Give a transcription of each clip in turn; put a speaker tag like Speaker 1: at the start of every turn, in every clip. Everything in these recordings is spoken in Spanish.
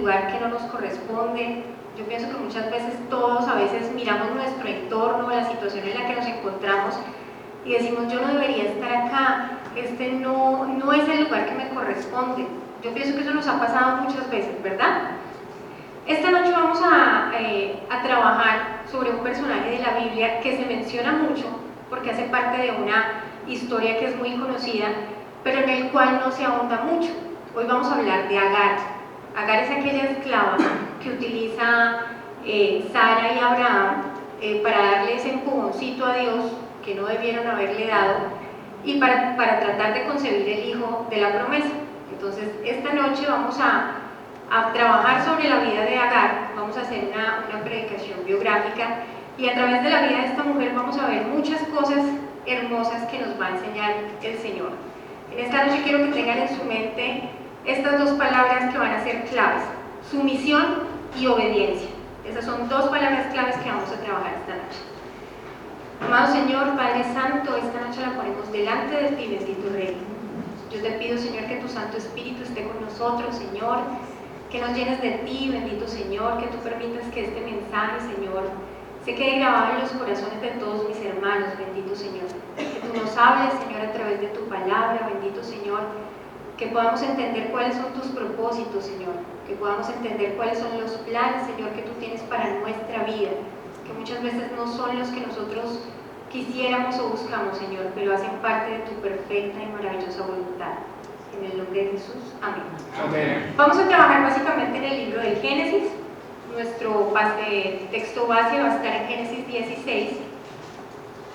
Speaker 1: lugar que no nos corresponde. Yo pienso que muchas veces todos a veces miramos nuestro entorno, la situación en la que nos encontramos y decimos, yo no debería estar acá, este no es el lugar que me corresponde. Yo pienso que eso nos ha pasado muchas veces, ¿verdad? Esta noche vamos a trabajar sobre un personaje de la Biblia que se menciona mucho porque hace parte de una historia que es muy conocida, pero en el cual no se ahonda mucho. Hoy vamos a hablar de Agar. Agar es aquella esclava que utiliza Sara y Abraham para darle ese empujoncito a Dios que no debieron haberle dado y para tratar de concebir el hijo de la promesa. Entonces, esta noche vamos a trabajar sobre la vida de Agar, vamos a hacer una predicación biográfica y a través de la vida de esta mujer vamos a ver muchas cosas hermosas que nos va a enseñar el Señor. En esta noche quiero que tengan en su mente estas dos palabras que van a ser claves: sumisión y obediencia. Esas son dos palabras claves que vamos a trabajar esta noche. Amado Señor, Padre Santo, esta noche la ponemos delante de ti, bendito Rey. Yo te pido, Señor, que tu Santo Espíritu esté con nosotros, Señor, que nos llenes de ti, bendito Señor, que tú permitas que este mensaje, Señor, se quede grabado en los corazones de todos mis hermanos, bendito Señor. Que tú nos hables, Señor, a través de tu palabra, bendito Señor, que podamos entender cuáles son tus propósitos, Señor, que podamos entender cuáles son los planes, Señor, que tú tienes para nuestra vida, que muchas veces no son los que nosotros quisiéramos o buscamos, Señor, pero hacen parte de tu perfecta y maravillosa voluntad. En el nombre de Jesús, amén.
Speaker 2: Amén.
Speaker 1: Vamos a trabajar básicamente en el libro del Génesis. Nuestro texto base va a estar en Génesis 16.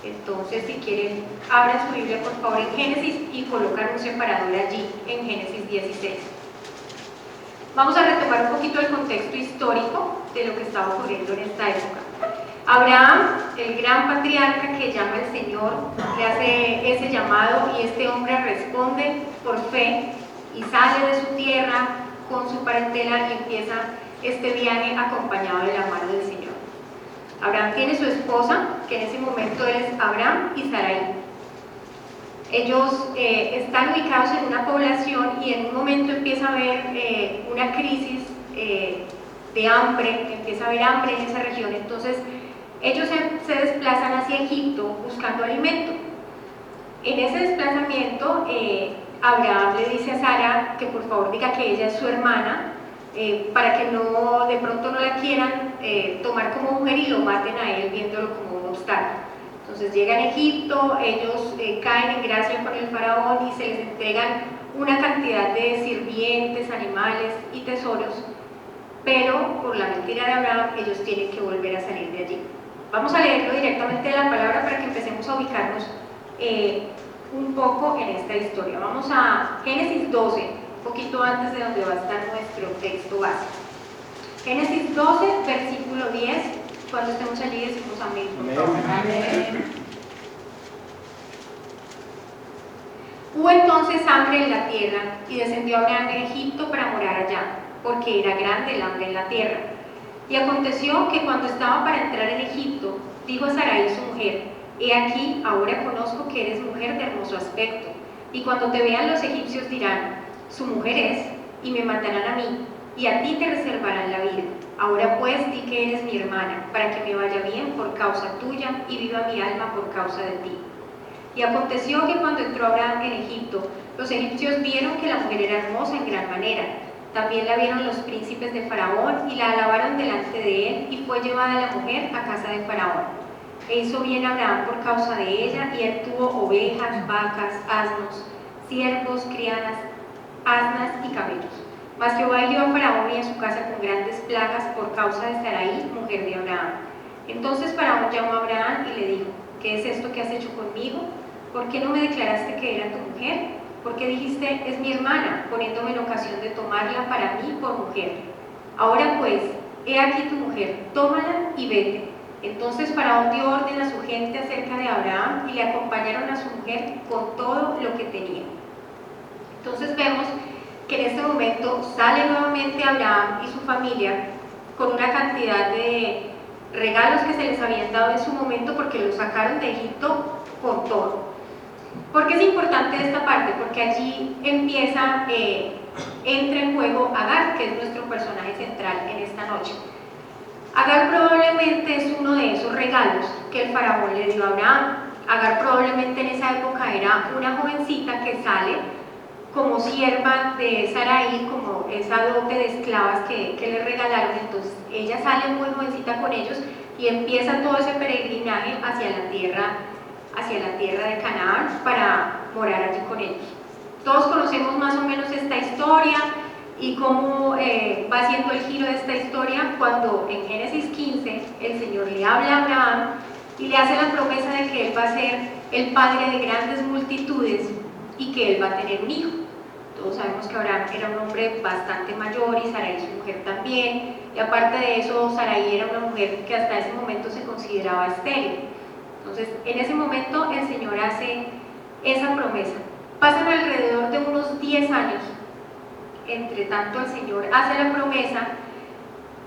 Speaker 1: Entonces, si quieren, abran su Biblia por favor en Génesis y colocan un separador allí en Génesis 16. Vamos a retomar un poquito el contexto histórico de lo que estaba ocurriendo en esta época. Abraham, el gran patriarca que llama al Señor, le hace ese llamado y este hombre responde por fe y sale de su tierra con su parentela y empieza este viaje acompañado de la mano del Señor. Abraham tiene su esposa, que en ese momento es Abraham y Sarai. Ellos están ubicados en una población y en un momento empieza a haber una crisis de hambre, empieza a haber hambre en esa región. Entonces ellos se desplazan hacia Egipto buscando alimento. En ese desplazamiento Abraham le dice a Sara que por favor diga que ella es su hermana, para que no, de pronto no la quieran tomar como mujer y lo maten a él viéndolo como un obstáculo. Entonces llegan a Egipto, ellos caen en gracia con el faraón y se les entregan una cantidad de sirvientes, animales y tesoros, pero por la mentira de Abraham ellos tienen que volver a salir de allí. Vamos a leerlo directamente de la palabra para que empecemos a ubicarnos un poco en esta historia. Vamos a Génesis 12, un poquito antes de donde va a estar nuestro texto base. Génesis 12, versículo 10. Cuando estemos allí decimos amén.
Speaker 2: Amén.
Speaker 1: Hubo entonces hambre en la tierra y descendió Abraham de Egipto para morar allá, porque era grande el hambre en la tierra. Y aconteció que cuando estaba para entrar en Egipto, dijo a Sarai su mujer: he aquí, ahora conozco que eres mujer de hermoso aspecto, y cuando te vean los egipcios dirán: su mujer es, y me matarán a mí, y a ti te reservarán la vida. Ahora pues di que eres mi hermana, para que me vaya bien por causa tuya, y viva mi alma por causa de ti. Y aconteció que cuando entró Abraham en Egipto, los egipcios vieron que la mujer era hermosa en gran manera. También la vieron los príncipes de Faraón y la alabaron delante de él, y fue llevada la mujer a casa de Faraón. E hizo bien Abraham por causa de ella, y él tuvo ovejas, vacas, asnos, siervos, criadas, asnas y camellos. Mas Jehová hirió a Faraón y a su casa con grandes plagas por causa de Sarai, mujer de Abraham. Entonces Faraón llamó a Abraham y le dijo: ¿qué es esto que has hecho conmigo? ¿Por qué no me declaraste que era tu mujer? ¿Por qué dijiste, es mi hermana, poniéndome en ocasión de tomarla para mí por mujer? Ahora pues, he aquí tu mujer, tómala y vete. Entonces Faraón dio orden a su gente acerca de Abraham y le acompañaron a su mujer con todo lo que tenía. Entonces vemos que en este momento sale nuevamente Abraham y su familia con una cantidad de regalos que se les habían dado en su momento, porque los sacaron de Egipto con todo. ¿Por qué es importante esta parte? Porque allí empieza entra en juego Agar, que es nuestro personaje central en esta noche. Agar probablemente es uno de esos regalos que el faraón le dio a Abraham. Agar probablemente en esa época era una jovencita que sale como sierva de Sarai, como esa dote de esclavas que le regalaron. Entonces ella sale muy jovencita con ellos y empieza todo ese peregrinaje hacia la tierra de Canaán para morar allí con ellos. Todos conocemos más o menos esta historia y cómo va siendo el giro de esta historia cuando en Génesis 15 el Señor le habla a Abraham y le hace la promesa de que él va a ser el padre de grandes multitudes y que él va a tener un hijo. Todos sabemos que Abraham era un hombre bastante mayor y Sarai su mujer también, y aparte de eso Sarai era una mujer que hasta ese momento se consideraba estéril. Entonces en ese momento el Señor hace esa promesa. Pasan alrededor de unos 10 años, entre tanto el Señor hace la promesa,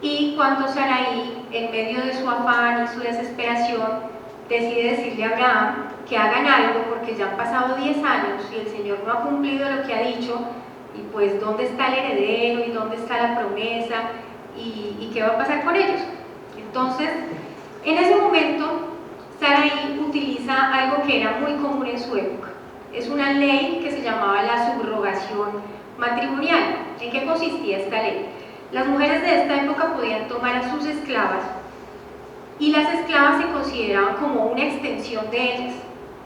Speaker 1: y cuando Sarai, en medio de su afán y su desesperación, decide decirle a Abraham que hagan algo porque ya han pasado 10 años y el Señor no ha cumplido lo que ha dicho, y pues dónde está el heredero y dónde está la promesa y qué va a pasar con ellos. Entonces, en ese momento, Sarai utiliza algo que era muy común en su época. Es una ley que se llamaba la subrogación matrimonial. ¿En qué consistía esta ley? Las mujeres de esta época podían tomar a sus esclavas y las esclavas se consideraban como una extensión de ellas,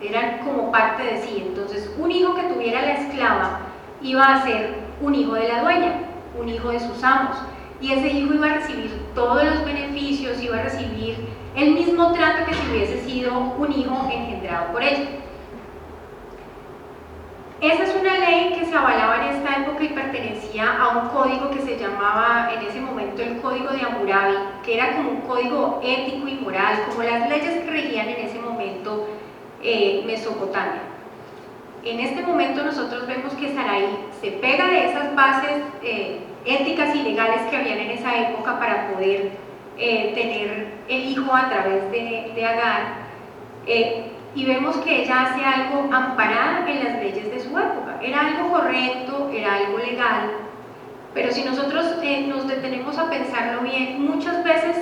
Speaker 1: eran como parte de sí. Entonces un hijo que tuviera la esclava iba a ser un hijo de la dueña, un hijo de sus amos, y ese hijo iba a recibir todos los beneficios, iba a recibir el mismo trato que si hubiese sido un hijo engendrado por ella. Esa es una ley que se avalaba en esta época y pertenecía a un código que se llamaba en ese momento el Código de Hammurabi, que era como un código ético y moral, como las leyes que regían en ese momento Mesopotamia. En este momento nosotros vemos que Sarai se pega de esas bases éticas y legales que habían en esa época para poder tener el hijo a través de Agar, y vemos que ella hace algo amparada en las leyes de su época. Era algo correcto, era algo legal, pero si nosotros nos detenemos a pensarlo bien, muchas veces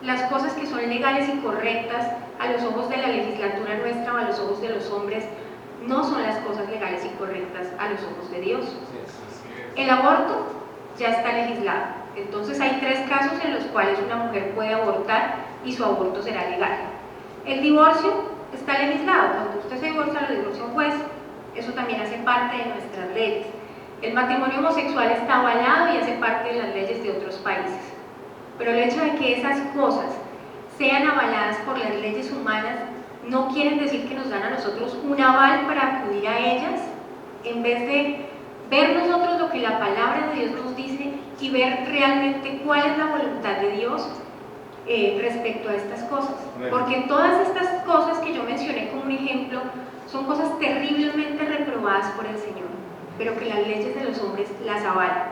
Speaker 1: las cosas que son legales y correctas a los ojos de la legislatura nuestra o a los ojos de los hombres no son las cosas legales y correctas a los ojos de Dios. El aborto ya está legislado, entonces hay 3 casos en los cuales una mujer puede abortar y su aborto será legal. El divorcio está legislado, cuando usted se divorcia lo divorcia un juez, eso también hace parte de nuestras leyes. El matrimonio homosexual está avalado y hace parte de las leyes de otros países, pero el hecho de que esas cosas sean avaladas por las leyes humanas no quieren decir que nos dan a nosotros un aval para acudir a ellas, en vez de ver nosotros lo que la palabra de Dios nos dice y ver realmente cuál es la voluntad de Dios respecto a estas cosas. Porque todas estas cosas que yo mencioné como un ejemplo son cosas terriblemente reprobadas por el Señor, pero que las leyes de los hombres las avalan.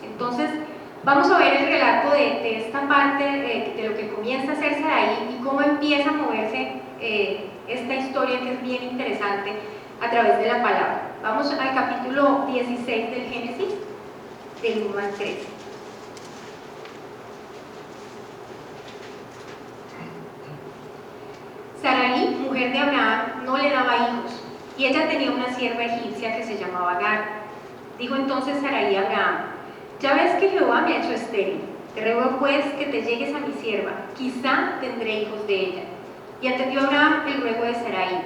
Speaker 1: Entonces vamos a ver el relato de esta parte de lo que comienza a hacerse ahí y cómo empieza a moverse esta historia, que es bien interesante, a través de la palabra. Vamos al capítulo 16 del Génesis, del 1 al 13. Sarai, mujer de Abraham, no le daba hijos, y ella tenía una sierva egipcia que se llamaba Agar. Dijo entonces Sarai a Abraham: ya ves que Jehová me ha hecho estéril, te ruego pues que te llegues a mi sierva, quizá tendré hijos de ella. Y atendió Abraham el ruego de Sarai,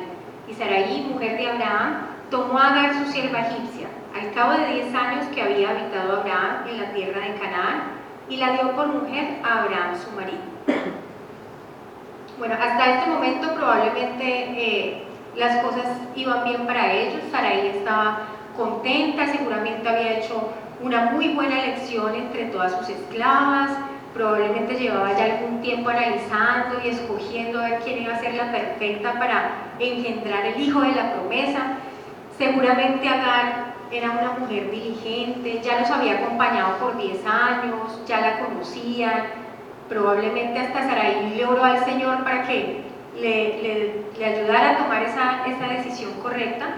Speaker 1: y Sarai, mujer de Abraham, tomó a Agar su sierva egipcia, al cabo de 10 años que había habitado Abraham en la tierra de Canaán, y la dio por mujer a Abraham su marido. Bueno, hasta este momento probablemente las cosas iban bien para ellos. Sarai estaba contenta, seguramente había hecho una muy buena elección entre todas sus esclavas, probablemente llevaba ya algún tiempo analizando y escogiendo a ver quién iba a ser la perfecta para engendrar el hijo de la promesa. Seguramente Agar era una mujer diligente, ya los había acompañado por 10 años, ya la conocían. Probablemente hasta Sarai le oró al Señor para que le ayudara a tomar esa decisión correcta,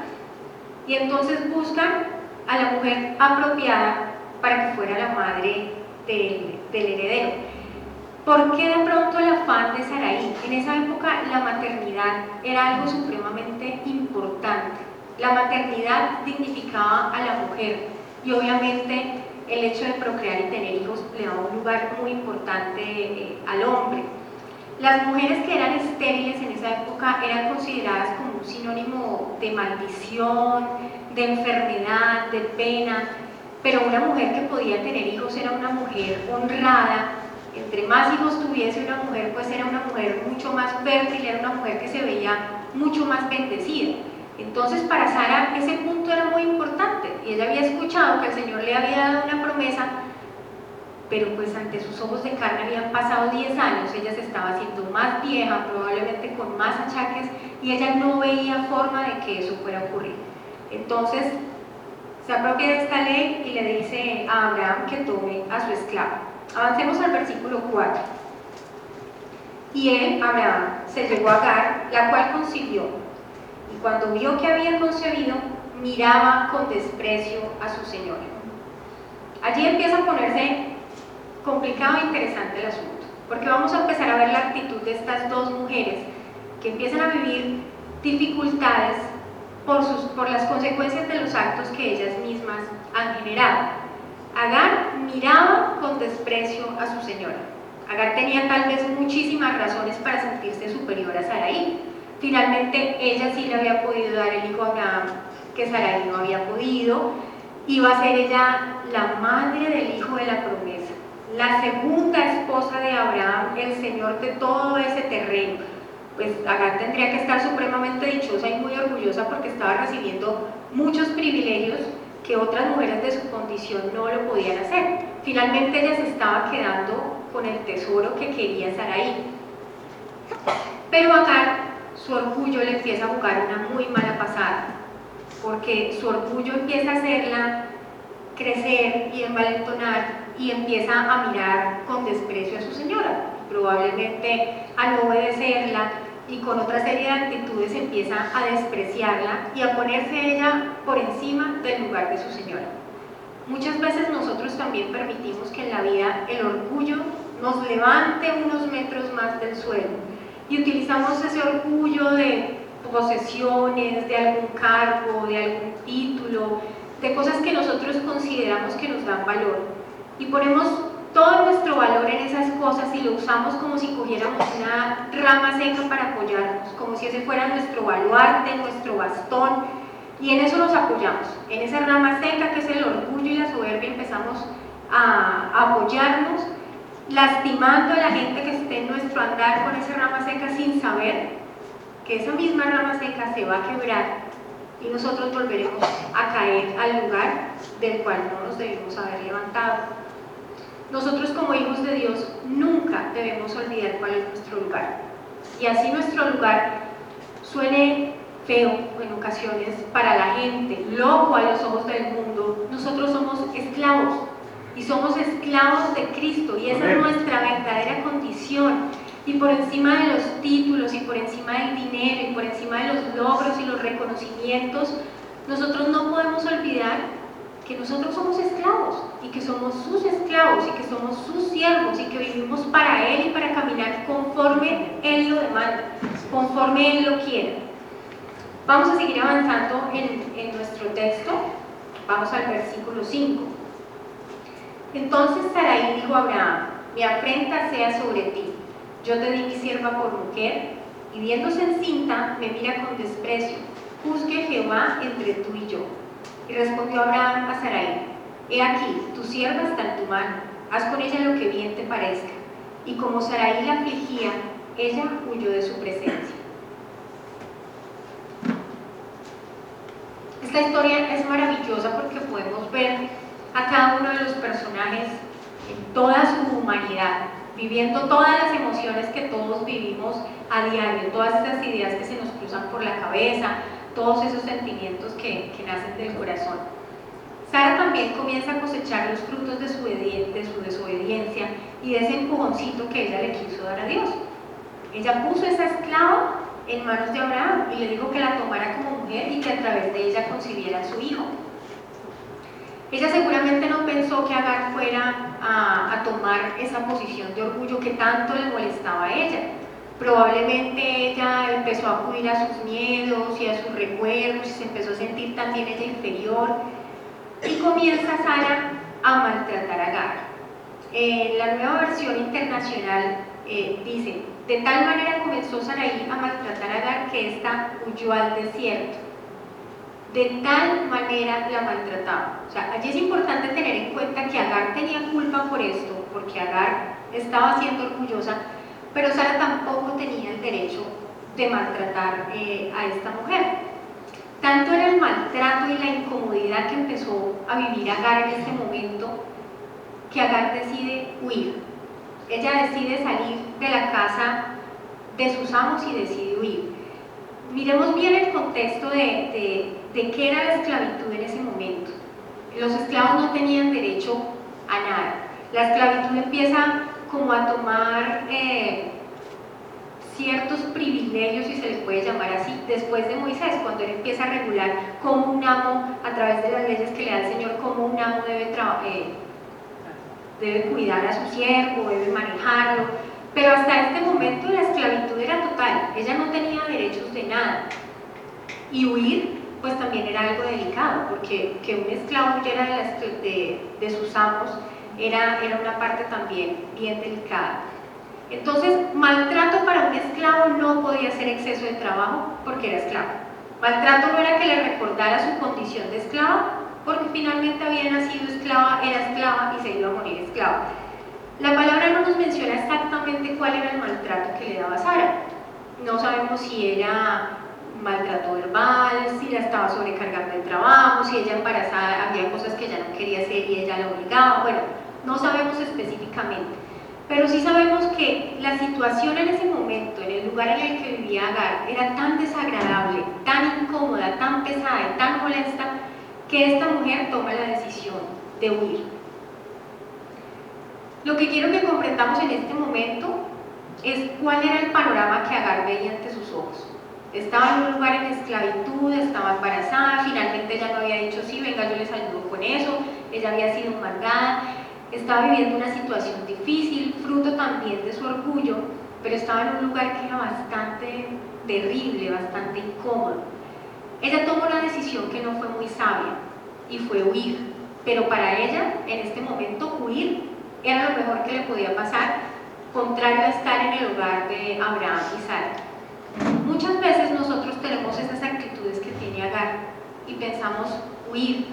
Speaker 1: y entonces buscan a la mujer apropiada para que fuera la madre del heredero. ¿Por qué de pronto el afán de Sarai? En esa época la maternidad era algo supremamente importante. La maternidad dignificaba a la mujer y obviamente el hecho de procrear y tener hijos le daba un lugar muy importante al hombre. Las mujeres que eran estériles en esa época eran consideradas como un sinónimo de maldición, de enfermedad, de pena, pero una mujer que podía tener hijos era una mujer honrada. Entre más hijos tuviese una mujer, pues era una mujer mucho más fértil, era una mujer que se veía mucho más bendecida. Entonces para Sara ese punto era muy importante y ella había escuchado que el Señor le había dado una promesa, pero pues ante sus ojos de carne habían pasado 10 años, ella se estaba haciendo más vieja, probablemente con más achaques, y ella no veía forma de que eso fuera a ocurrir. Entonces se apropia de esta ley y le dice a Abraham que tome a su esclava. Avancemos al versículo 4. Y él, Abraham, se llegó a Agar, la cual concibió, y cuando vio que había concebido, miraba con desprecio a su señora. Allí empieza a ponerse complicado e interesante el asunto, porque vamos a empezar a ver la actitud de estas dos mujeres que empiezan a vivir dificultades por las consecuencias de los actos que ellas mismas han generado. Agar miraba con desprecio a su señora. Agar tenía tal vez muchísimas razones para sentirse superior a Sarai. Finalmente ella sí le había podido dar el hijo a Abraham que Sarai no había podido. Iba a ser ella la madre del hijo de la promesa, la segunda esposa de Abraham, el señor de todo ese terreno. Pues Agar tendría que estar supremamente dichosa y muy orgullosa porque estaba recibiendo muchos privilegios que otras mujeres de su condición no lo podían hacer. Finalmente ella se estaba quedando con el tesoro que quería Sarai. Pero Agar, su orgullo le empieza a jugar una muy mala pasada, porque su orgullo empieza a hacerla crecer y envalentonar y empieza a mirar con desprecio a su señora, probablemente a no obedecerla, y con otra serie de actitudes empieza a despreciarla y a ponerse ella por encima del lugar de su señora. Muchas veces nosotros también permitimos que en la vida el orgullo nos levante unos metros más del suelo y utilizamos ese orgullo de posesiones, de algún cargo, de algún título, de cosas que nosotros consideramos que nos dan valor, y ponemos todo nuestro valor en esas cosas y lo usamos como si cogiéramos una rama seca para apoyarnos, como si ese fuera nuestro baluarte, nuestro bastón, y en eso nos apoyamos, en esa rama seca que es el orgullo y la soberbia. Empezamos a apoyarnos, lastimando a la gente que esté en nuestro andar con esa rama seca sin saber que esa misma rama seca se va a quebrar y nosotros volveremos a caer al lugar del cual no nos debimos haber levantado. Nosotros como hijos de Dios nunca debemos olvidar cuál es nuestro lugar, y así nuestro lugar suene feo en ocasiones para la gente, loco a los ojos del mundo. Nosotros somos esclavos y somos esclavos de Cristo, y esa es nuestra verdadera condición. Y por encima de los títulos y por encima del dinero y por encima de los logros y los reconocimientos, nosotros no podemos olvidar que nosotros somos esclavos y que somos sus esclavos y que somos sus siervos y que vivimos para Él y para caminar conforme Él lo demanda, conforme Él lo quiere. Vamos a seguir avanzando en nuestro texto. Vamos al versículo 5. Entonces Sarai dijo a Abraham: mi afrenta sea sobre ti, yo te di mi sierva por mujer, y viéndose encinta me mira con desprecio. Juzgue Jehová entre tú y yo. Y respondió Abraham a Sarai: he aquí, tu sierva está en tu mano, haz con ella lo que bien te parezca. Y como Sarai la afligía, ella huyó de su presencia. Esta historia es maravillosa porque podemos ver a cada uno de los personajes en toda su humanidad, viviendo todas las emociones que todos vivimos a diario, todas esas ideas que se nos cruzan por la cabeza, todos esos sentimientos que nacen del corazón. Sara también comienza a cosechar los frutos de su desobediencia y de ese empujoncito que ella le quiso dar a Dios. Ella puso esa esclava en manos de Abraham y le dijo que la tomara como mujer y que a través de ella concibiera a su hijo. Ella seguramente no pensó que Agar fuera a tomar esa posición de orgullo que tanto le molestaba a ella. Probablemente ella empezó a acudir a sus miedos y a sus recuerdos y se empezó a sentir también ella inferior, y comienza Sara a maltratar a Agar. La nueva versión internacional dice: de tal manera comenzó Sarai a maltratar a Agar que ésta huyó al desierto. De tal manera la maltrataba. O sea, allí es importante tener en cuenta que Agar tenía culpa por esto, porque Agar estaba siendo orgullosa, pero Sara tampoco tenía el derecho de maltratar a esta mujer. Tanto era el maltrato y la incomodidad que empezó a vivir Agar en este momento, que Agar decide huir. Ella decide salir de la casa de sus amos y decide huir. Miremos bien el contexto de qué era la esclavitud en ese momento. Los esclavos no tenían derecho a nada. La esclavitud empieza como a tomar ciertos privilegios, si se les puede llamar así, después de Moisés, cuando él empieza a regular cómo un amo, a través de las leyes que le da el Señor, cómo un amo debe cuidar a su siervo, debe manejarlo. Pero hasta este momento la esclavitud era total, ella no tenía derechos de nada. Y huir, pues también era algo delicado, porque que un esclavo huyera de sus amos era una parte también bien delicada. Entonces, maltrato para un esclavo no podía ser exceso de trabajo porque era esclavo. Maltrato no era que le recordara su condición de esclava, porque finalmente había nacido esclava, era esclava y se iba a morir esclava. La palabra no nos menciona exactamente cuál era el maltrato que le daba Sara. No sabemos si era maltrato verbal, si la estaba sobrecargando de trabajo, si ella embarazada había cosas que ella no quería hacer y ella la obligaba. Bueno, no sabemos específicamente, pero sí sabemos que la situación en ese momento, en el lugar en el que vivía Agar, era tan desagradable, tan incómoda, tan pesada y tan molesta, que esta mujer toma la decisión de huir. Lo que quiero que comprendamos en este momento es cuál era el panorama que Agar veía ante sus ojos. Estaba en un lugar en esclavitud, estaba embarazada, finalmente ella no había dicho sí, venga, yo les ayudo con eso, ella había sido embargada, estaba viviendo una situación difícil, fruto también de su orgullo, pero estaba en un lugar que era bastante terrible, bastante incómodo. Ella tomó una decisión que no fue muy sabia y fue huir, pero para ella en este momento huir era lo mejor que le podía pasar, contrario a estar en el hogar de Abraham y Sara. Muchas veces nosotros tenemos esas actitudes que tiene Agar y pensamos huir,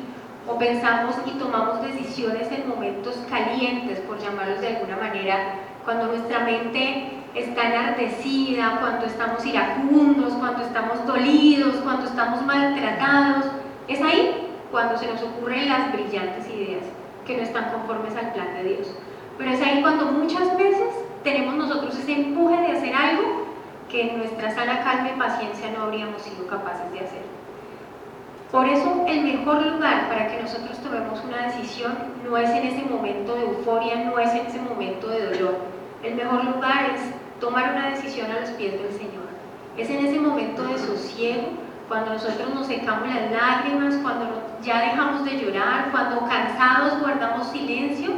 Speaker 1: o pensamos y tomamos decisiones en momentos calientes, por llamarlos de alguna manera, cuando nuestra mente está enardecida, cuando estamos iracundos, cuando estamos dolidos, cuando estamos maltratados. Es ahí cuando se nos ocurren las brillantes ideas que no están conformes al plan de Dios. Pero es ahí cuando muchas veces tenemos nosotros ese empuje de hacer algo que en nuestra sana calma y paciencia no habríamos sido capaces de hacer. Por eso el mejor lugar para que nosotros tomemos una decisión no es en ese momento de euforia, no es en ese momento de dolor. El mejor lugar es tomar una decisión a los pies del Señor. Es en ese momento de sosiego, cuando nosotros nos secamos las lágrimas, cuando ya dejamos de llorar, cuando cansados guardamos silencio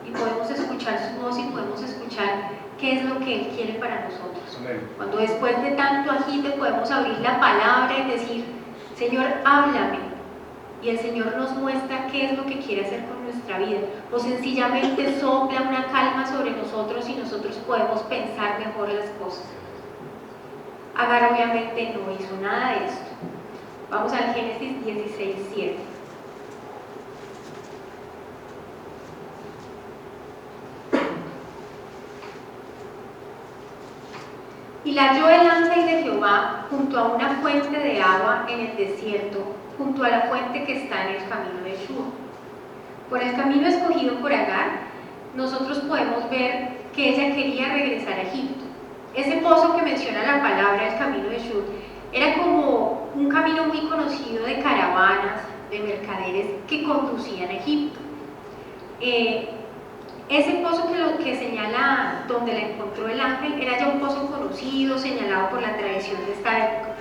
Speaker 1: y podemos escuchar su voz y podemos escuchar qué es lo que Él quiere para nosotros. Cuando después de tanto agite podemos abrir la palabra y decir: Señor, háblame, y el Señor nos muestra qué es lo que quiere hacer con nuestra vida, o sencillamente sopla una calma sobre nosotros y nosotros podemos pensar mejor las cosas. Agar obviamente no hizo nada de esto. Vamos al Génesis 16:7. Y la halló el ángel de Jehová junto a una fuente de agua en el desierto, junto a la fuente que está en el camino de Shur. Por el camino escogido por Agar, nosotros podemos ver que ella quería regresar a Egipto. Ese pozo que menciona la palabra, el camino de Shur, era como un camino muy conocido de caravanas, de mercaderes que conducían a Egipto. Ese pozo que señala donde la encontró el ángel era ya un pozo conocido, señalado por la tradición de esta época.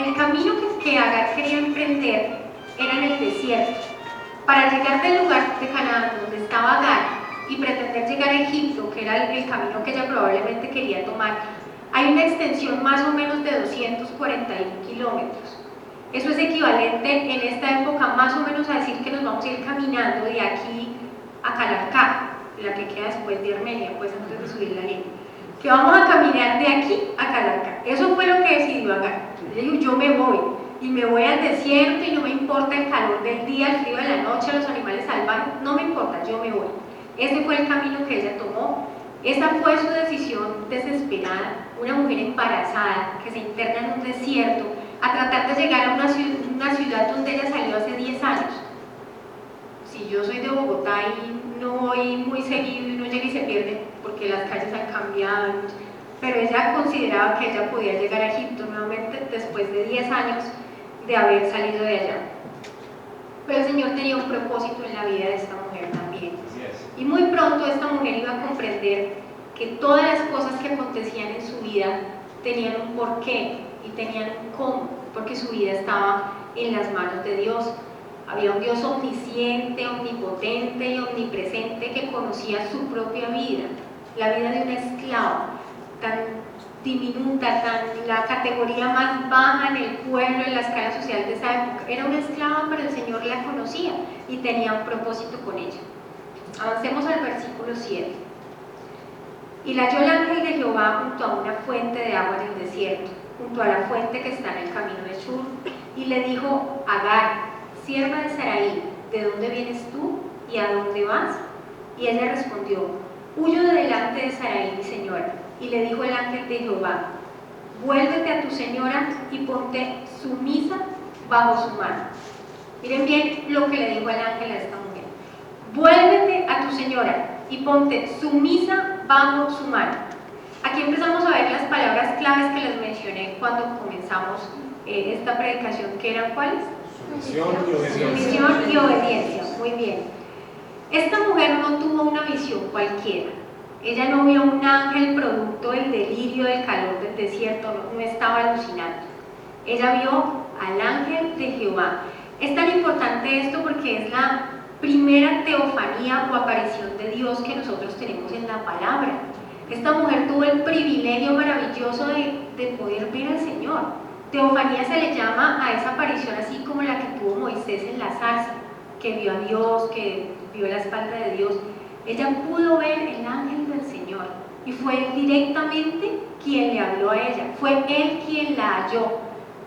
Speaker 1: El camino que Agar quería emprender era en el desierto. Para llegar del lugar de Canaán, donde estaba Agar, y pretender llegar a Egipto, que era el camino que ella probablemente quería tomar, hay una extensión más o menos de 241 kilómetros. Eso es equivalente en esta época más o menos a decir que nos vamos a ir caminando de aquí a Calarcá, la que queda después de Armenia, pues antes de subir la línea. Que vamos a caminar de aquí a Calarcá. Eso fue lo que decidió Agar. Ella dijo, yo me voy, y me voy al desierto y no me importa el calor del día, el frío de la noche, los animales salvajes, no me importa, yo me voy. Ese fue el camino que ella tomó. Esa fue su decisión desesperada, una mujer embarazada que se interna en un desierto a tratar de llegar a una ciudad donde ella salió hace 10 años. Si yo soy de Bogotá y no voy muy seguido y uno llega y se pierde porque las calles han cambiado, pero ella consideraba que ella podía llegar a Egipto nuevamente después de 10 años de haber salido de allá. Pero el Señor tenía un propósito en la vida de esta mujer también. Y muy pronto esta mujer iba a comprender que todas las cosas que acontecían en su vida tenían un porqué y tenían un cómo, porque su vida estaba en las manos de Dios. Había un Dios omnisciente, omnipotente y omnipresente que conocía su propia vida, la vida de una esclava, tan diminuta, tan la categoría más baja en el pueblo, en la escala social de esa época. Era una esclava, pero el Señor la conocía y tenía un propósito con ella. Avancemos al versículo 7. Y la halló el ángel de Jehová junto a una fuente de agua en el desierto, junto a la fuente que está en el camino de Shur, y le dijo, Agar, sierva de Sarai, ¿de dónde vienes tú y a dónde vas? Y ella respondió, huyo de delante de Sarai, mi señora. Y le dijo el ángel de Jehová, vuélvete a tu señora y ponte sumisa bajo su mano. Miren bien lo que le dijo el ángel a esta mujer. Vuélvete a tu señora y ponte sumisa bajo su mano. Aquí empezamos a ver las palabras claves que les mencioné cuando comenzamos esta predicación, que eran ¿cuáles?
Speaker 2: Sumisión y obediencia.
Speaker 1: Sumisión y obediencia, muy bien. Esta mujer no tuvo una visión cualquiera. Ella no vio un ángel producto del delirio, del calor del desierto, no estaba alucinando. Ella vio al ángel de Jehová. Es tan importante esto porque es la primera teofanía o aparición de Dios que nosotros tenemos en la palabra. Esta mujer tuvo el privilegio maravilloso de poder ver al Señor. Teofanía se le llama a esa aparición así como la que tuvo Moisés en la zarza, que vio a Dios, que vio la espalda de Dios. Ella pudo ver el ángel del Señor y fue él directamente quien le habló a ella, fue él quien la halló.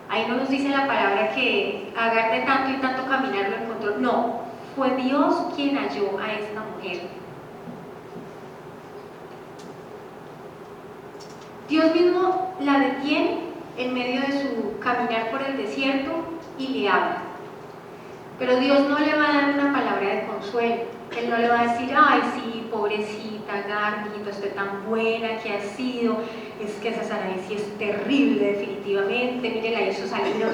Speaker 1: Ahí no nos dice la palabra que Agar de tanto y tanto caminar lo encontró, no, fue Dios quien halló a esta mujer. Dios mismo la detiene en medio de su caminar por el desierto y le habla. Pero Dios no le va a dar una palabra de consuelo. Él no le va a decir, ay sí, pobrecita Agar, mijito, usted tan buena que ha sido, es que esa Sarai sí es terrible definitivamente, mire, la hizo salir a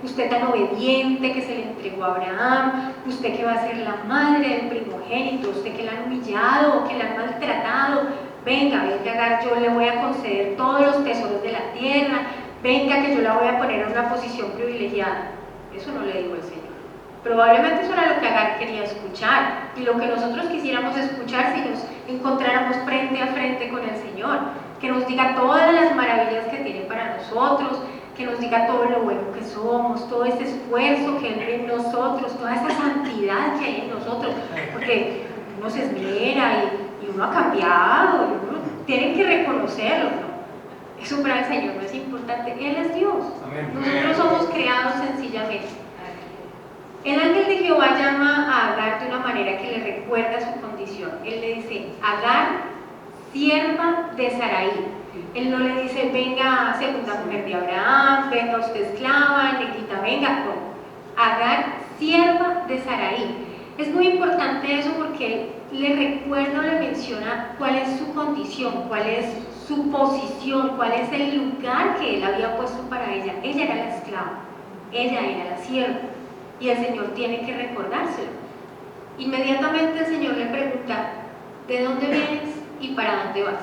Speaker 1: usted tan obediente que se le entregó a Abraham, usted que va a ser la madre del primogénito, usted que la han humillado, que la han maltratado, venga Agar, yo le voy a conceder todos los tesoros de la tierra, venga que yo la voy a poner en una posición privilegiada. Eso no le dijo el Señor. Probablemente eso era lo que Agar quería escuchar y lo que nosotros quisiéramos escuchar si nos encontráramos frente a frente con el Señor, que nos diga todas las maravillas que tiene para nosotros, que nos diga todo lo bueno que somos, todo ese esfuerzo que Él ve en nosotros, toda esa santidad que hay en nosotros, porque uno se esmera y uno ha cambiado, y uno tiene que reconocerlo, ¿no? Eso para el Señor no es importante, Él es Dios.
Speaker 2: Amén.
Speaker 1: Nosotros somos creados sencillamente. El ángel de Jehová llama a Agar de una manera que le recuerda su condición. Él le dice, Agar, sierva de Sarai. Él no le dice, venga, segunda mujer de Abraham, venga usted esclava, negrita, venga, no. Agar, sierva de Sarai. Es muy importante eso porque él le recuerda o le menciona cuál es su condición, cuál es su posición, cuál es el lugar que él había puesto para ella. Ella era la esclava, ella era la sierva. Y el Señor tiene que recordárselo. Inmediatamente el Señor le pregunta, ¿de dónde vienes y para dónde vas?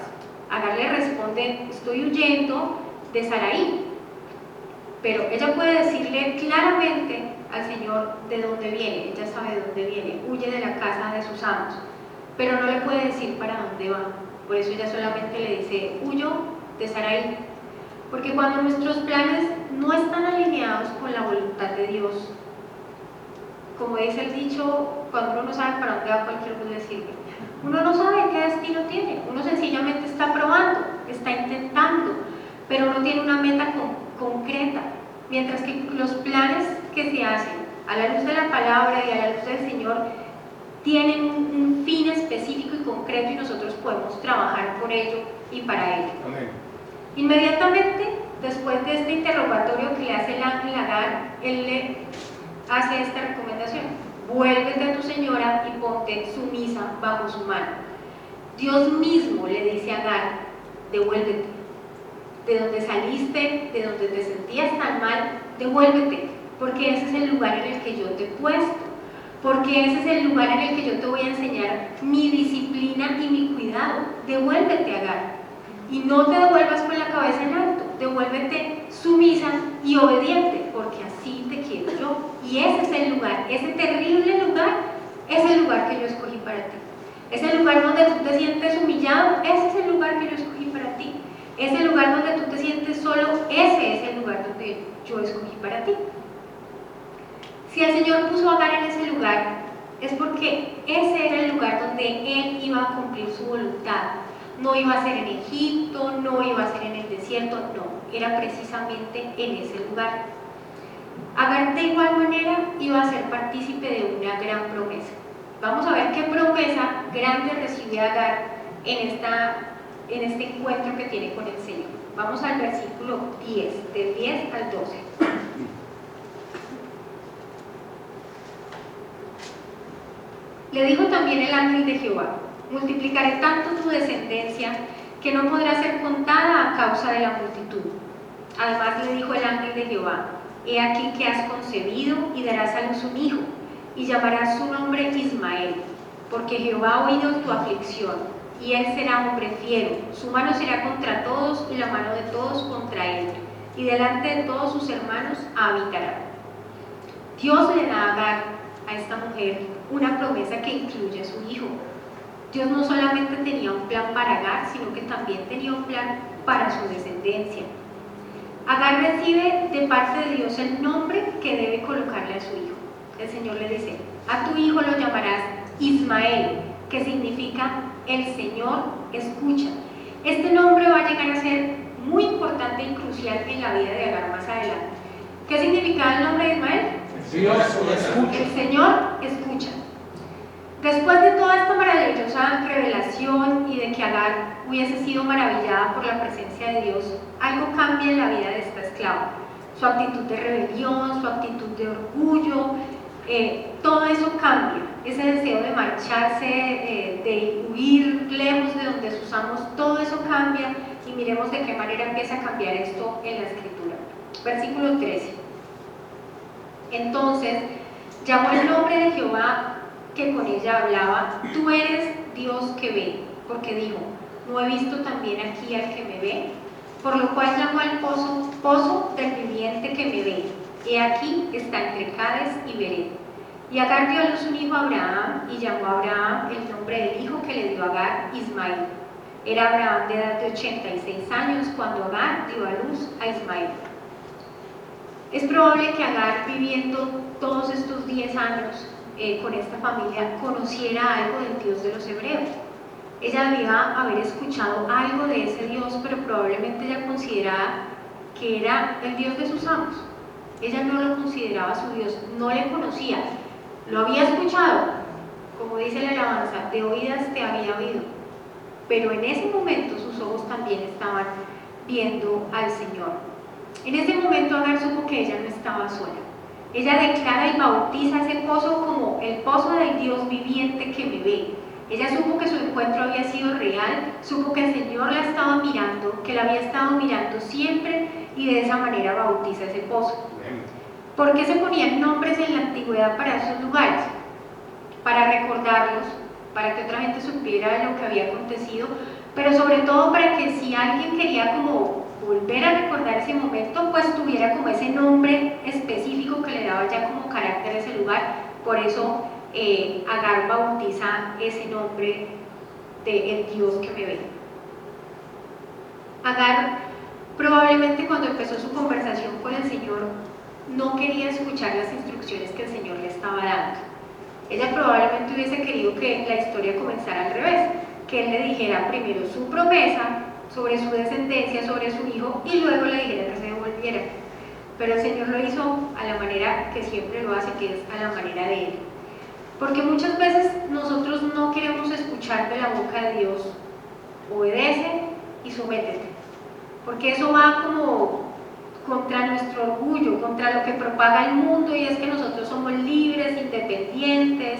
Speaker 1: Agar le responde, estoy huyendo de Sarai. Pero ella puede decirle claramente, al Señor de dónde viene, ella sabe de dónde viene, huye de la casa de sus amos, pero no le puede decir para dónde va. Por eso ella solamente le dice, huyo de Sarai. Porque cuando nuestros planes no están alineados con la voluntad de Dios, como dice el dicho, cuando uno no sabe para dónde va, cualquier bus le sirve. Uno no sabe qué destino tiene, uno sencillamente está probando, está intentando, pero no tiene una meta concreta. Mientras que los planes que se hacen a la luz de la palabra y a la luz del Señor tienen un fin específico y concreto y nosotros podemos trabajar por ello y para ello.
Speaker 2: Amén.
Speaker 1: Inmediatamente después de este interrogatorio que le hace el ángel a Agar, él le hace esta recomendación: vuélvete a tu señora y ponte sumisa bajo su mano. Dios mismo le dice a Agar, devuélvete. De donde saliste, de donde te sentías tan mal, devuélvete, porque ese es el lugar en el que yo te he puesto, porque ese es el lugar en el que yo te voy a enseñar mi disciplina y mi cuidado. Devuélvete, Agar, y no te devuelvas con la cabeza en alto, devuélvete sumisa y obediente, porque así te quiero yo. Y ese es el lugar, ese terrible lugar, es el lugar que yo escogí para ti. Es el lugar donde tú te sientes humillado, ese es el lugar que yo escogí para ti. Es el lugar donde tú te sientes solo, ese es el lugar donde yo escogí para ti. Si el Señor puso a Agar en ese lugar, es porque ese era el lugar donde Él iba a cumplir su voluntad. No iba a ser en Egipto, no iba a ser en el desierto, no, era precisamente en ese lugar. Agar de igual manera iba a ser partícipe de una gran promesa. Vamos a ver qué promesa grande recibe Agar en este encuentro que tiene con el Señor. Vamos al versículo 10, del 10 al 12. Le dijo también el ángel de Jehová: multiplicaré tanto tu descendencia que no podrá ser contada a causa de la multitud. Además le dijo el ángel de Jehová: he aquí que has concebido y darás a luz un hijo, y llamarás su nombre Ismael, porque Jehová ha oído tu aflicción, y él será hombre fiero, su mano será contra todos y la mano de todos contra él, y delante de todos sus hermanos habitará. Dios le da a Agar, a esta mujer, una promesa que incluye a su hijo. Dios no solamente tenía un plan para Agar, sino que también tenía un plan para su descendencia. Agar recibe de parte de Dios el nombre que debe colocarle a su hijo. El Señor le dice: a tu hijo lo llamarás Ismael, que significa el Señor escucha. Este nombre va a llegar a ser muy importante y crucial en la vida de Agar más adelante. ¿Qué significaba el nombre de Ismael?
Speaker 2: Dios escucha.
Speaker 1: El Señor escucha. Después de toda esta maravillosa revelación y de que Agar hubiese sido maravillada por la presencia de Dios, algo cambia en la vida de esta esclava. Su actitud de rebelión, su actitud de orgullo, todo eso cambia. Ese deseo de marcharse, de huir lejos de donde sus amos, todo eso cambia, y miremos de qué manera empieza a cambiar esto en la Escritura. Versículo 13. Entonces llamó el nombre de Jehová que con ella hablaba: tú eres Dios que ve, porque dijo: ¿no he visto también aquí al que me ve? Por lo cual llamó al pozo del viviente que me ve. He aquí está entre Cades y Bered. Y Agar dio a luz un hijo a Abraham, y llamó a Abraham el nombre del hijo que le dio a Agar, Ismael. Era Abraham de edad de 86 años cuando Agar dio a luz a Ismael. Es probable que Agar, viviendo todos estos 10 años con esta familia, conociera algo del Dios de los hebreos. Ella debía haber escuchado algo de ese Dios, pero probablemente ella consideraba que era el Dios de sus amos. Ella no lo consideraba su Dios, no le conocía. Lo había escuchado, como dice la alabanza, de oídas te había oído, pero en ese momento sus ojos también estaban viendo al Señor. En ese momento Agar supo que ella no estaba sola. Ella declara y bautiza ese pozo como el pozo del Dios viviente que me ve. Ella supo que su encuentro había sido real, supo que el Señor la estaba mirando, que la había estado mirando siempre, y de esa manera bautiza ese pozo. ¿Por qué se ponían nombres en la antigüedad para esos lugares? Para recordarlos, para que otra gente supiera de lo que había acontecido, pero sobre todo para que si alguien quería como volver a recordar ese momento, pues tuviera como ese nombre específico que le daba ya como carácter a ese lugar. Por eso Agar bautiza ese nombre de el Dios que me ve. Agar probablemente cuando empezó su conversación con el Señor no quería escuchar las instrucciones que el Señor le estaba dando. Ella probablemente hubiese querido que la historia comenzara al revés, que Él le dijera primero su promesa sobre su descendencia, sobre su hijo, y luego le dijera que se devolviera. Pero el Señor lo hizo a la manera que siempre lo hace, que es a la manera de Él. Porque muchas veces nosotros no queremos escuchar de la boca de Dios: obedece y sométete, porque eso va como contra nuestro orgullo, contra lo que propaga el mundo, y es que nosotros somos libres, independientes,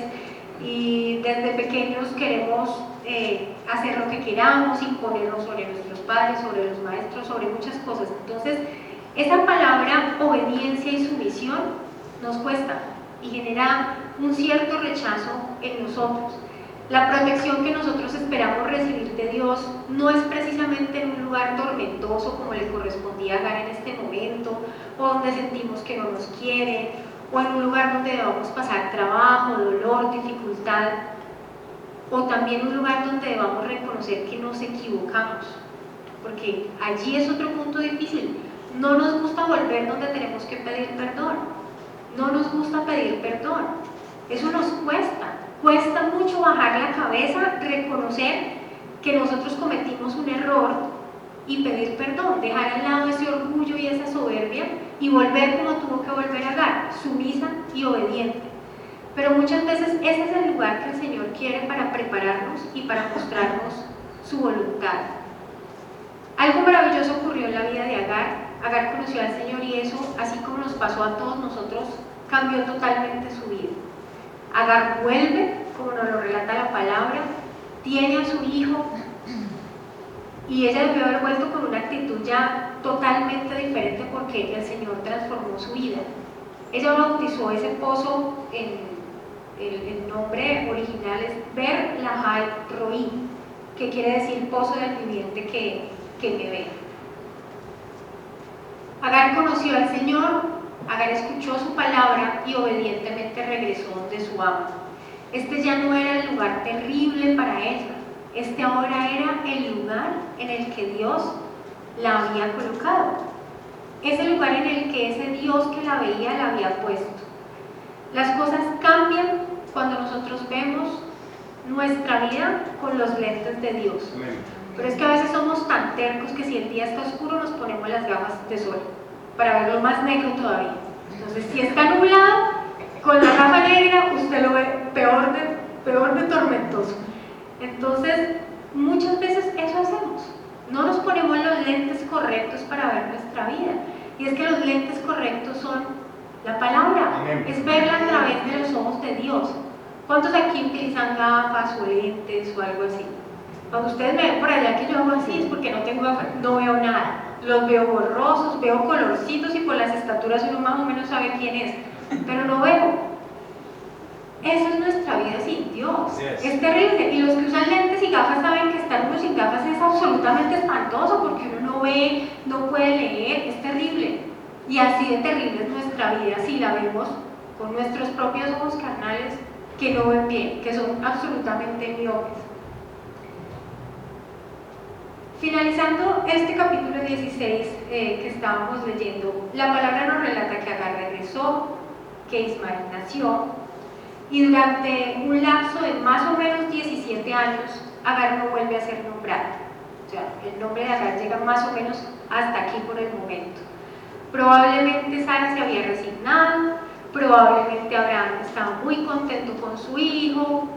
Speaker 1: y desde pequeños queremos hacer lo que queramos, imponernos sobre nuestros padres, sobre los maestros, sobre muchas cosas. Entonces, esa palabra obediencia y sumisión nos cuesta y genera un cierto rechazo en nosotros. La protección que nosotros esperamos recibir de Dios no es precisamente en un lugar tormentoso como le correspondía a Agar en este momento, o donde sentimos que no nos quiere, o en un lugar donde debamos pasar trabajo, dolor, dificultad, o también un lugar donde debamos reconocer que nos equivocamos, porque allí es otro punto difícil. No nos gusta volver donde tenemos que pedir perdón, no nos gusta pedir perdón, eso nos cuesta mucho bajar la cabeza, reconocer que nosotros cometimos un error y pedir perdón, dejar al lado ese orgullo y esa soberbia y volver como tuvo que volver Agar, sumisa y obediente. Pero muchas veces ese es el lugar que el Señor quiere para prepararnos y para mostrarnos su voluntad. Algo maravilloso ocurrió en la vida de Agar. Agar conoció al Señor y eso, así como nos pasó a todos nosotros, cambió totalmente su vida. Agar vuelve, como nos lo relata la palabra, tiene a su hijo, y ella debió haber vuelto con una actitud ya totalmente diferente porque el Señor transformó su vida. Ella bautizó ese pozo, el nombre original es Ber Lahai Roi, que quiere decir pozo del viviente que me ve. Agar conoció al Señor, Agar escuchó su palabra y obedientemente regresó donde su amo. Este ya no era el lugar terrible para ella, este ahora era el lugar en el que Dios la había colocado, ese lugar en el que ese Dios que la veía la había puesto. Las cosas cambian cuando nosotros vemos nuestra vida con los lentes de Dios. Pero es que a veces somos tan tercos que si el día está oscuro nos ponemos las gafas de sol para verlo más negro todavía. Entonces, si está nublado, con la gafa negra usted lo ve peor de tormentoso. Entonces, muchas veces eso hacemos. No nos ponemos los lentes correctos para ver nuestra vida. Y es que los lentes correctos son la palabra. Amén. Es verla a través de los ojos de Dios. ¿Cuántos aquí utilizan gafas o lentes o algo así? Cuando ustedes me ven por allá que yo hago así es porque no tengo gafas, no veo nada. Los veo borrosos, veo colorcitos y por las estaturas uno más o menos sabe quién es, pero no veo. Esa es nuestra vida sin Dios. Yes. Es terrible. Y los que usan lentes y gafas saben que estar uno sin gafas es absolutamente espantoso porque uno no ve, no puede leer, es terrible. Y así de terrible es nuestra vida si la vemos con nuestros propios ojos carnales que no ven bien, que son absolutamente miopes. Finalizando este capítulo 16 que estábamos leyendo, la palabra nos relata que Agar regresó, que Ismael nació, y durante un lapso de más o menos 17 años, Agar no vuelve a ser nombrada. O sea, el nombre de Agar llega más o menos hasta aquí por el momento. Probablemente Sara se había resignado, probablemente Abraham estaba muy contento con su hijo,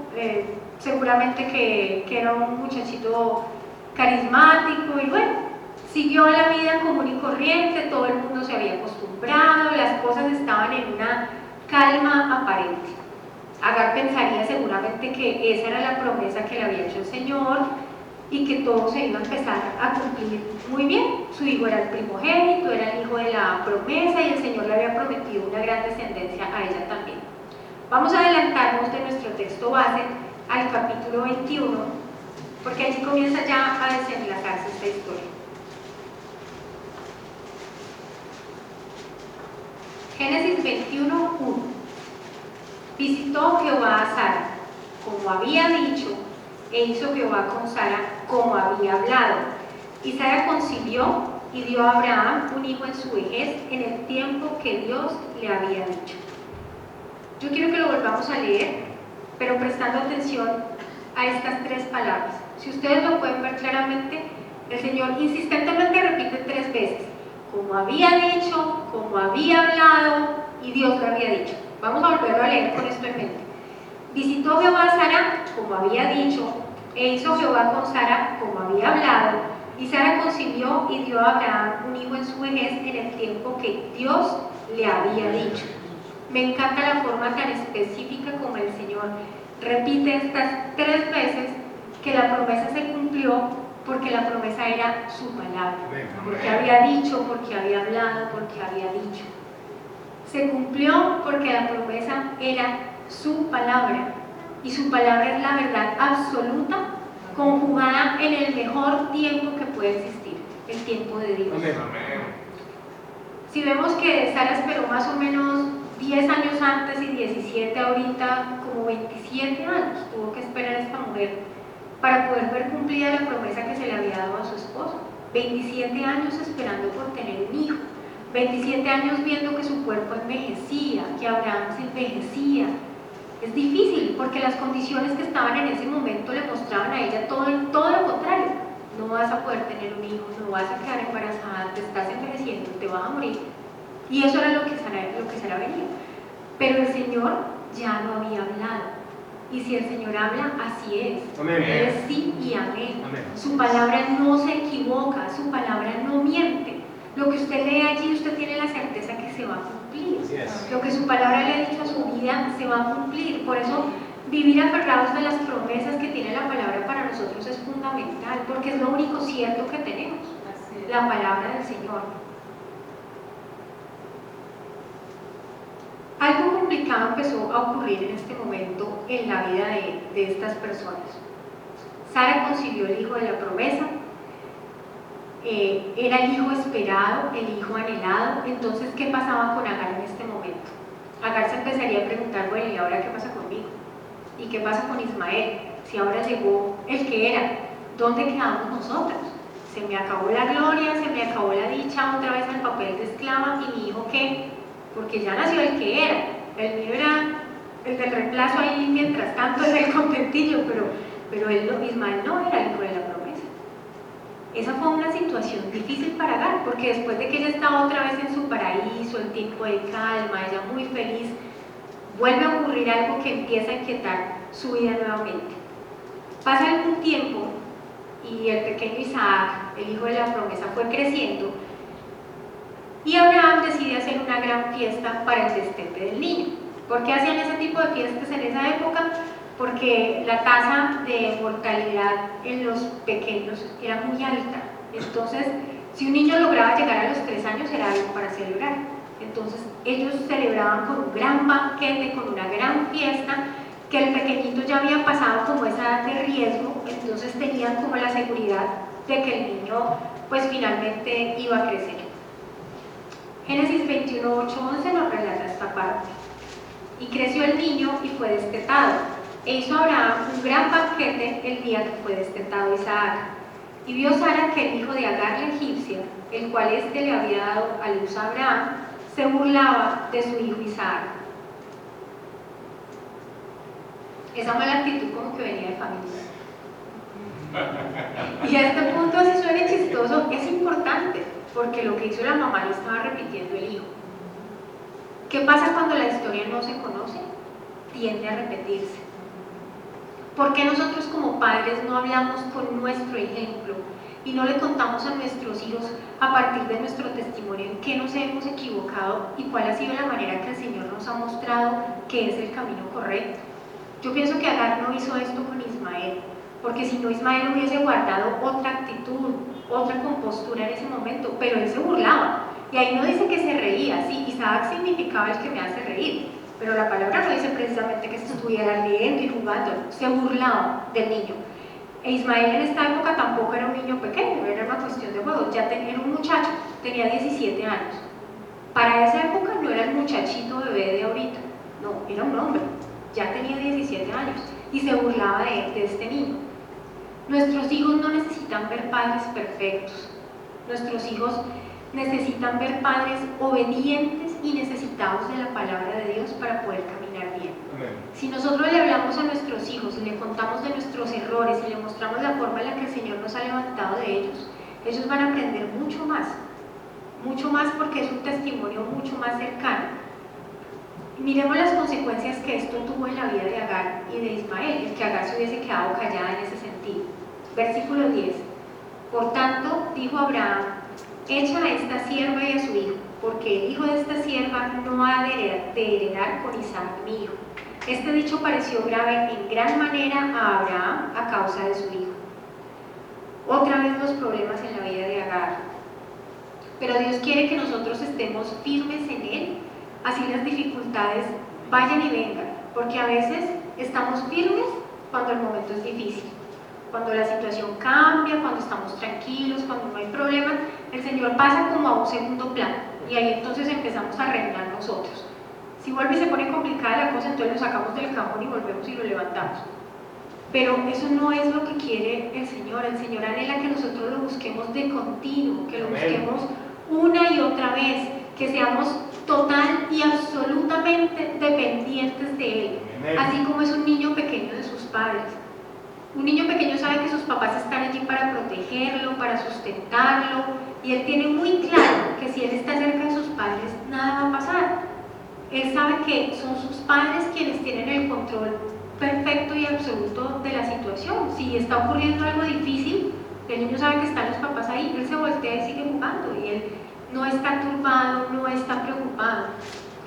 Speaker 1: seguramente que era un muchachito carismático, y bueno, siguió la vida común y corriente, todo el mundo se había acostumbrado, las cosas estaban en una calma aparente. Agar pensaría seguramente que esa era la promesa que le había hecho el Señor y que todo se iba a empezar a cumplir muy bien. Su hijo era el primogénito, era el hijo de la promesa y el Señor le había prometido una gran descendencia a ella también. Vamos a adelantarnos de nuestro texto base al capítulo 21, porque allí comienza ya a desenlazarse esta historia. Génesis 21:1. Visitó Jehová a Sara, como había dicho, e hizo Jehová con Sara como había hablado. Y Sara concibió y dio a Abraham un hijo en su vejez, en el tiempo que Dios le había dicho. Yo quiero que lo volvamos a leer, pero prestando atención a estas tres palabras. Si ustedes lo pueden ver claramente, el Señor insistentemente repite 3 veces: como había dicho, como había hablado y Dios le había dicho. Vamos a volverlo a leer con esto en mente. Visitó Jehová a Sara, como había dicho, e hizo Jehová con Sara, como había hablado, y Sara concibió y dio a Abraham un hijo en su vejez, en el tiempo que Dios le había dicho. Me encanta la forma tan específica como el Señor repite estas 3 veces que la promesa se cumplió, porque la promesa era su palabra, porque había dicho, porque había hablado, porque había dicho. Se cumplió porque la promesa era su palabra, y su palabra es la verdad absoluta, conjugada en el mejor tiempo que puede existir, el tiempo de Dios. Si vemos que Sara esperó más o menos 10 años antes y 17 ahorita, como 27 años tuvo que esperar esta mujer para poder ver cumplida la promesa que se le había dado a su esposo. 27 años esperando por tener un hijo, 27 años viendo que su cuerpo envejecía, que Abraham se envejecía. Es difícil porque las condiciones que estaban en ese momento le mostraban a ella todo lo contrario. No vas a poder tener un hijo, no vas a quedar embarazada, te estás envejeciendo, te vas a morir. Y eso era lo que Sara venía. Pero el Señor ya lo había hablado. Y si el Señor habla, así es.
Speaker 2: Amén.
Speaker 1: Él es sí y amén.
Speaker 2: Amén.
Speaker 1: Su palabra no se equivoca, su palabra no miente. Lo que usted lee allí, usted tiene la certeza que se va a cumplir.
Speaker 2: Yes.
Speaker 1: Lo que su palabra le ha dicho a su vida se va a cumplir. Por eso, vivir aferrados a las promesas que tiene la palabra para nosotros es fundamental, porque es lo único cierto que tenemos, la palabra del Señor. Algo complicado empezó a ocurrir en este momento en la vida de estas personas. Sara concibió el hijo de la promesa, era el hijo esperado, el hijo anhelado. Entonces, ¿qué pasaba con Agar en este momento? Agar se empezaría a preguntar: bueno, ¿y ahora qué pasa conmigo? ¿Y qué pasa con Ismael? Si ahora llegó el que era, ¿dónde quedamos nosotros? Se me acabó la gloria, se me acabó la dicha, otra vez el papel de esclava. ¿Y mi hijo qué? Porque ya nació el que era. El mío era el del reemplazo ahí mientras tanto, es el contentillo, pero Ismael no era el hijo de la promesa. Esa fue una situación difícil para Agar, porque después de que ella estaba otra vez en su paraíso, el tiempo de calma, ella muy feliz, vuelve a ocurrir algo que empieza a inquietar su vida nuevamente. Pasa algún tiempo y el pequeño Isaac, el hijo de la promesa, fue creciendo, y Abraham decide hacer una gran fiesta para el destete del niño. ¿Por qué hacían ese tipo de fiestas en esa época? Porque la tasa de mortalidad en los pequeños era muy alta. Entonces, si un niño lograba llegar a los 3 años, era algo para celebrar. Entonces, ellos celebraban con un gran banquete, con una gran fiesta, que el pequeñito ya había pasado como esa edad de riesgo, entonces tenían como la seguridad de que el niño pues finalmente iba a crecer. Génesis 21, 8, 11 nos relata esta parte. Y creció el niño y fue destetado. E hizo Abraham un gran banquete el día que fue destetado Isaac. Y vio Sara que el hijo de Agar la egipcia, el cual éste le había dado a luz a Abraham, se burlaba de su hijo Isaac. Esa mala actitud como que venía de familia. Y a este punto, si suena chistoso, es importante, porque lo que hizo la mamá lo estaba repitiendo el hijo. ¿Qué pasa cuando la historia no se conoce? Tiende a repetirse. ¿Por qué nosotros como padres no hablamos con nuestro ejemplo y no le contamos a nuestros hijos a partir de nuestro testimonio en qué nos hemos equivocado y cuál ha sido la manera que el Señor nos ha mostrado que es el camino correcto? Yo pienso que Agar no hizo esto con Ismael, porque si no, Ismael hubiese guardado otra actitud, otra compostura en ese momento, pero él se burlaba. Y ahí no dice que se reía, sí, Isaac significaba el que me hace reír, pero la palabra no dice precisamente que se estuviera riendo y jugando, se burlaba del niño. E Ismael en esta época tampoco era un niño pequeño, era una cuestión de juego, ya era un muchacho, tenía 17 años. Para esa época no era el muchachito bebé de ahorita, no, era un hombre, ya tenía 17 años y se burlaba de este niño. Nuestros hijos no necesitan ver padres perfectos, nuestros hijos necesitan ver padres obedientes y necesitados de la palabra de Dios para poder caminar bien.
Speaker 2: Amén.
Speaker 1: Si nosotros le hablamos a nuestros hijos y le contamos de nuestros errores y le mostramos la forma en la que el Señor nos ha levantado de ellos van a aprender mucho más porque es un testimonio mucho más cercano. Miremos las consecuencias que esto tuvo en la vida de Agar y de Ismael, el que Agar se hubiese quedado callada en ese sentido. Versículo 10. Por tanto, dijo Abraham, echa a esta sierva y a su hijo, porque el hijo de esta sierva no ha de heredar con Isaac mi hijo. Este dicho pareció grave en gran manera a Abraham a causa de su hijo. Otra vez los problemas en la vida de Agar. Pero Dios quiere que nosotros estemos firmes en Él, así las dificultades vayan y vengan, porque a veces estamos firmes cuando el momento es difícil, cuando la situación cambia, cuando estamos tranquilos, cuando no hay problemas, el Señor pasa como a un segundo plano y ahí entonces empezamos a reinar nosotros. Si vuelve y se pone complicada la cosa, entonces lo sacamos del cajón y volvemos y lo levantamos. Pero eso no es lo que quiere el Señor anhela que nosotros lo busquemos de continuo, que lo busquemos una y otra vez, que seamos total y absolutamente dependientes de Él, así como es un niño pequeño de sus padres. Un niño pequeño sabe que sus papás están allí para protegerlo, para sustentarlo, y él tiene muy claro que si él está cerca de sus padres, nada va a pasar. Él sabe que son sus padres quienes tienen el control perfecto y absoluto de la situación. Si está ocurriendo algo difícil, el niño sabe que están los papás ahí, él se voltea y sigue jugando, y él no está turbado, no está preocupado.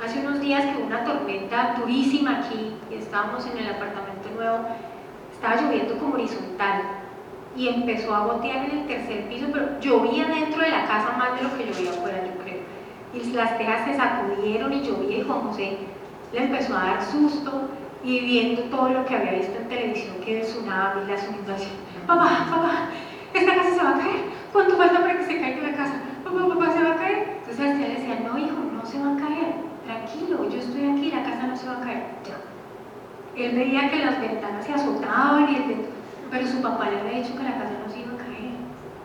Speaker 1: Hace unos días que hubo una tormenta durísima aquí, y estábamos en el apartamento nuevo, estaba lloviendo como horizontal, y empezó a gotear en el tercer piso, pero llovía dentro de la casa más de lo que llovía afuera, yo creo. Y las tejas se sacudieron y llovía, y Juan José le empezó a dar susto, y viendo todo lo que había visto en televisión, que el tsunami, las inundaciones. Papá, esta casa se va a caer. ¿Cuánto falta para que se caiga la casa? Papá, ¿se va a caer? Entonces a él le decía, no hijo, no se va a caer, tranquilo, yo estoy aquí, la casa no se va a caer. Ya. Él veía que las ventanas se azotaban, pero su papá le había dicho que la casa no se iba a caer.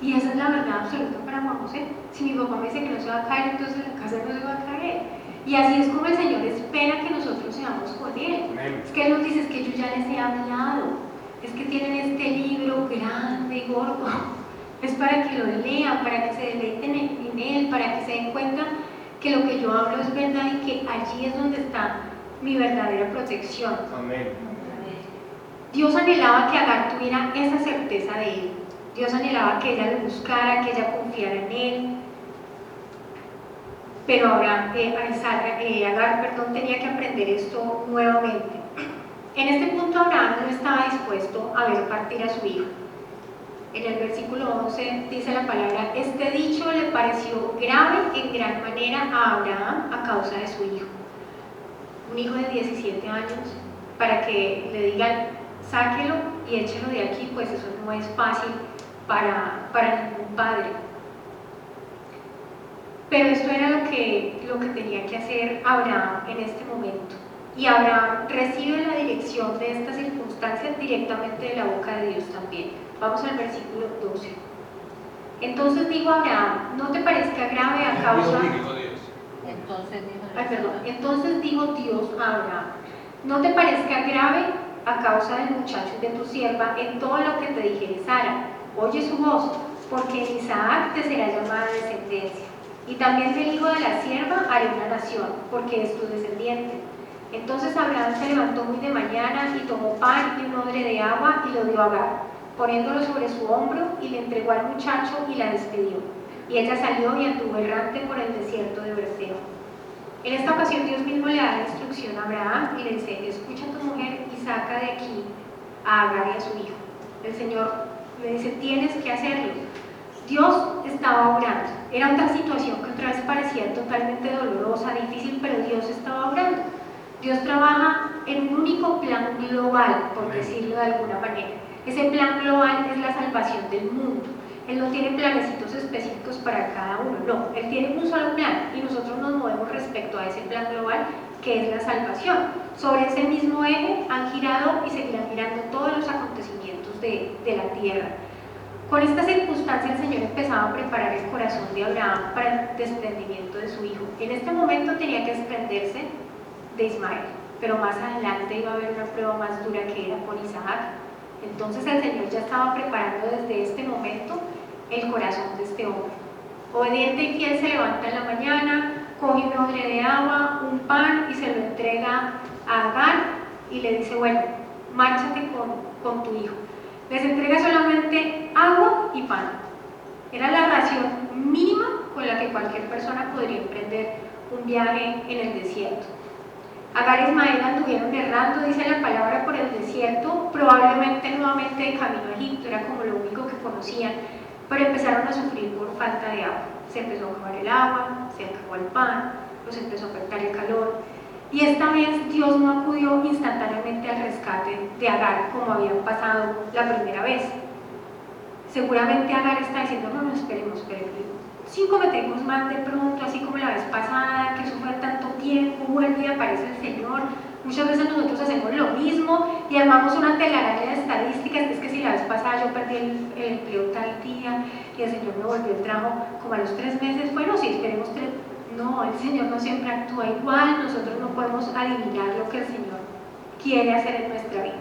Speaker 1: Y esa es la verdad absoluta para Juan José. Si mi papá me dice que no se va a caer, entonces la casa no se va a caer. Y así es como el Señor espera que nosotros seamos con Él. Es que Él nos dice, es que yo ya les he hablado, es que tienen este libro grande y gordo, es para que lo lean, para que se deleiten en Él, para que se den cuenta que lo que yo hablo es verdad y que allí es donde está mi verdadera protección.
Speaker 2: Amén.
Speaker 1: Dios anhelaba que Agar tuviera esa certeza de Él. Dios anhelaba que ella lo buscara, que ella confiara en Él. Pero ahora Agar tenía que aprender esto nuevamente. En este punto Abraham no estaba dispuesto a ver partir a su hijo. En el versículo 11 dice la palabra, este dicho le pareció grave en gran manera a Abraham a causa de su hijo. Un hijo de 17 años, para que le digan, sáquelo y échelo de aquí, pues eso no es fácil para ningún padre. Pero esto era lo que tenía que hacer Abraham en este momento. Y Abraham recibe la dirección de estas circunstancias directamente de la boca de Dios también. Vamos al versículo 12. Entonces dijo Abraham, ¿no te parezca grave a causa? Entonces dijo Dios a Abraham, ¿no te parezca grave a causa del muchacho de tu sierva en todo lo que te dijere Sara? Oye su voz, porque en Isaac te será llamada descendencia. Y también del hijo de la sierva haré una nación, porque es tu descendiente. Entonces Abraham se levantó muy de mañana y tomó pan y un odre de agua y lo dio a Agar, poniéndolo sobre su hombro, y le entregó al muchacho y la despidió. Y ella salió y anduvo errante por el desierto de Berseba. En esta ocasión Dios mismo le da la instrucción a Abraham y le dice, escucha a tu mujer y saca de aquí a Agar y a su hijo. El Señor le dice, tienes que hacerlo. Dios estaba obrando. Era otra situación que otra vez parecía totalmente dolorosa, difícil, pero Dios estaba obrando. Dios trabaja en un único plan global, por decirlo de alguna manera. Ese plan global es la salvación del mundo. Él no tiene planecitos específicos para cada uno, no, Él tiene un solo plan y nosotros nos movemos respecto a ese plan global que es la salvación. Sobre ese mismo eje han girado y seguirán girando todos los acontecimientos de la tierra. Con esta circunstancia el Señor empezaba a preparar el corazón de Abraham para el desprendimiento de su hijo. En este momento tenía que desprenderse de Ismael, pero más adelante iba a haber una prueba más dura que era con Isaac. Entonces el Señor ya estaba preparando desde este momento el corazón de este hombre. Obediente y fiel se levanta en la mañana, coge un odre de agua, un pan y se lo entrega a Agar y le dice, bueno, márchate con tu hijo. Les entrega solamente agua y pan. Era la ración mínima con la que cualquier persona podría emprender un viaje en el desierto. Agar y Ismael anduvieron errando, dice la palabra, por el desierto, probablemente nuevamente de camino a Egipto, era como lo único que conocían, pero empezaron a sufrir por falta de agua. Se empezó a acabar el agua, se acabó el pan, los empezó a afectar el calor, y esta vez Dios no acudió instantáneamente al rescate de Agar como había pasado la primera vez. Seguramente Agar está diciendo, no, esperemos, 5 metemos más de pronto, así como la vez pasada, que eso fue tanto tiempo, vuelve y aparece el Señor. Muchas veces nosotros hacemos lo mismo y armamos una telaraña de estadísticas, es que si la vez pasada yo perdí el empleo tal día y el Señor me volvió el trabajo como a los 3 meses, bueno, sí, esperemos 3. No, el Señor no siempre actúa igual, nosotros no podemos adivinar lo que el Señor quiere hacer en nuestra vida.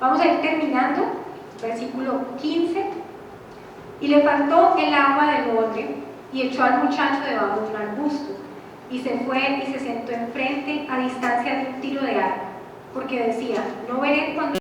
Speaker 1: Vamos a ir terminando, versículo 15. Y le faltó el agua del odre y echó al muchacho debajo de un arbusto y se fue y se sentó enfrente a distancia de un tiro de arco, porque decía, no veré cuando